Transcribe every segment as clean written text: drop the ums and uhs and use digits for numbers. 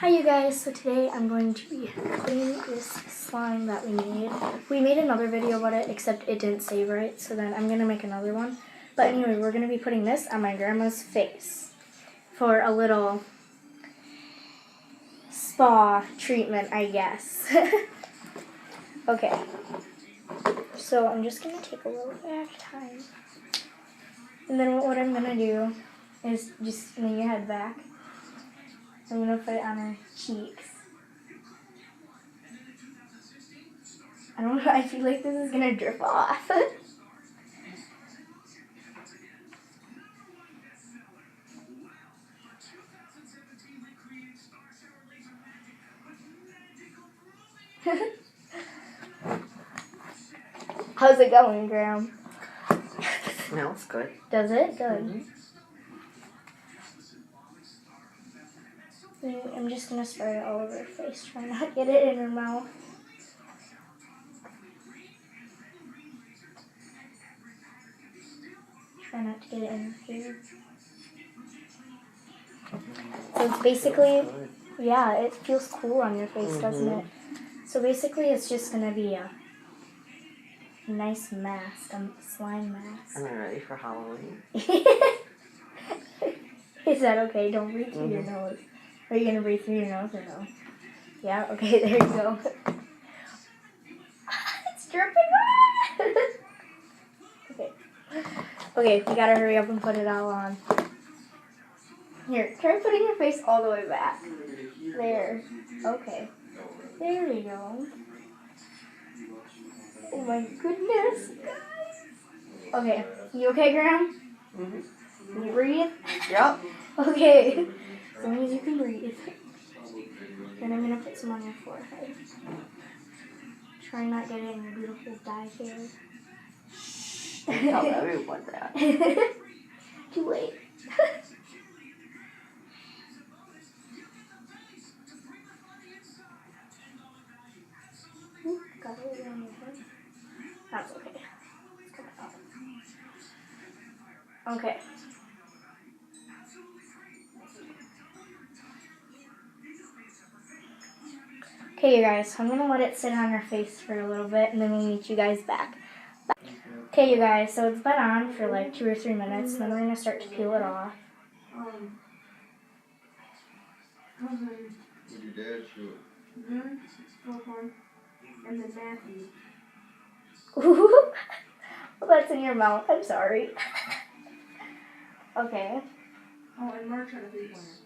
Hi you guys, so today I'm going to be putting this slime that we made. We made another video about it, except it didn't save right, so then I'm going to make another one. But anyway, we're going to be putting this on my grandma's face for a little spa treatment, I guess. Okay, so I'm just going to take a little bit at a time. And then what I'm going to do is just lean your head back. I'm going to put it on her cheeks. I don't know, I feel like this is gonna drip off. How's it going, Graham? Smells good. Does it? Good. I'm just gonna spread it all over her face, try not to get it in her mouth. Try not to get it in her hair. So it's basically, yeah, it feels cool on your face, doesn't it? So basically it's just gonna be a nice mask, a slime mask. Am I ready for Halloween? Is that okay? Don't breathe through your nose. Are you gonna breathe through your nose or no? Yeah? Okay, there you go. It's dripping. Okay, we gotta hurry up and put it all on. Here, try putting your face all the way back. There. Okay. There we go. Oh my goodness, guys. Okay, you okay, Graham? Can you breathe? Yep. Okay. As long as you can breathe. Then I'm gonna put some on your forehead. Try not get it in your beautiful dye hair. Tell everyone that. Too late. Got it on your head. That's okay. It's coming out. Okay. Okay, you guys, so I'm gonna let it sit on her face for a little bit, and then we'll meet you guys back. Okay, you guys, so it's been on for like 2 or 3 minutes, and then we're gonna start to peel it off. Did your dad show it? And then Matthew. Ooh, well, that's in your mouth. I'm sorry. Okay, Oh, and March had a big winner.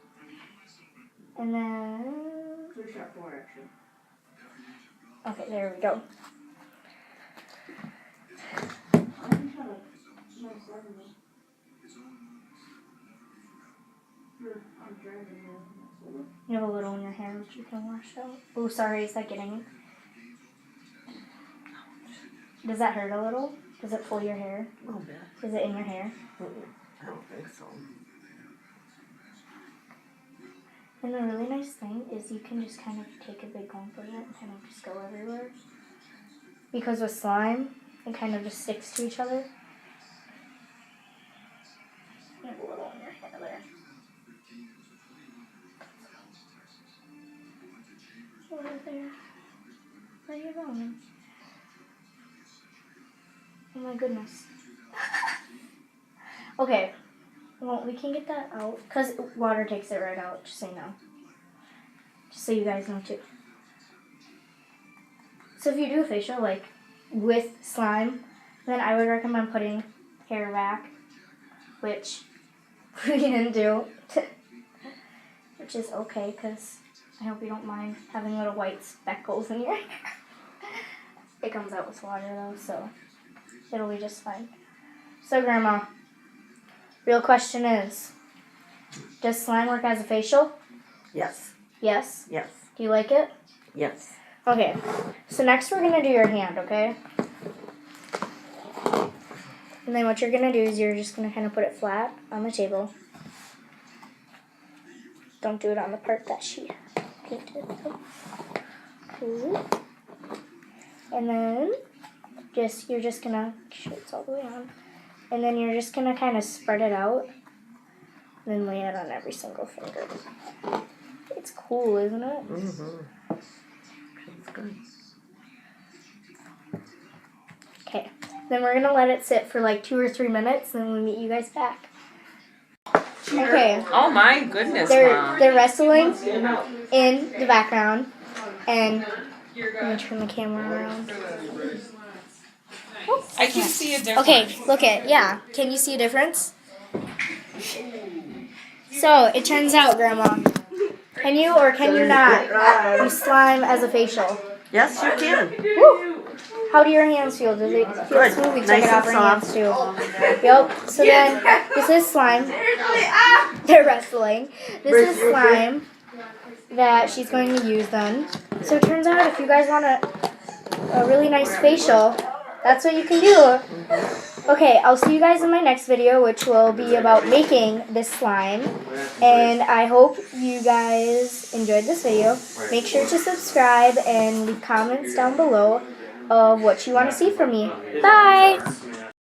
and then... 3 shot 4, actually. Okay, there we go. I think had a nice level. I'm dragging you. You have a little in your hair which you can wash out. Oh, sorry, is that getting... Does that hurt a little? Does it pull your hair? A little bit. Is it in your hair? I don't think so. And the really nice thing is you can just kind of take a big lump of it and kind of just go everywhere. Because with slime, it kind of just sticks to each other. You have a little in your hair there. Over there. Where are you going? Oh my goodness. Okay. Well, we can get that out. Because water takes it right out, just so you know. Just so you guys know too. So if you do a facial, like, with slime, then I would recommend putting hair back. Which we didn't do. Which is okay, because I hope you don't mind having little white speckles in your hair. It comes out with water though, so it'll be just fine. So Grandma, real question is, does slime work as a facial? Yes. Yes? Yes. Do you like it? Yes. Okay, so next we're going to do your hand, okay? And then what you're going to do is you're just going to kind of put it flat on the table. Don't do it on the part that she painted. Ooh. And then you're just going to make sure it's all the way on. And then you're just going to kind of spread it out. And then lay it on every single finger. It's cool. cool, isn't it? Mm-hmm. Feels good. Okay. Then we're gonna let it sit for like 2 or 3 minutes, and then we'll meet you guys back. Okay. Oh my goodness, They're Mom. wrestling in the background, and let me turn the camera around. I can see a difference. Okay, look it. Yeah, can you see a difference? So it turns out, Grandma, can you or can you not use slime as a facial? Yes, you can. Woo! How do your hands feel? Do they feel Good. smooth? We took Nice it off and our hands too. Yep. So then this is slime. They're wrestling. This is slime that she's going to use then. So it turns out if you guys want a really nice facial, that's what you can do. Okay, I'll see you guys in my next video, which will be about making this slime. And I hope you guys enjoyed this video. Make sure to subscribe and leave comments down below of what you want to see from me. Bye!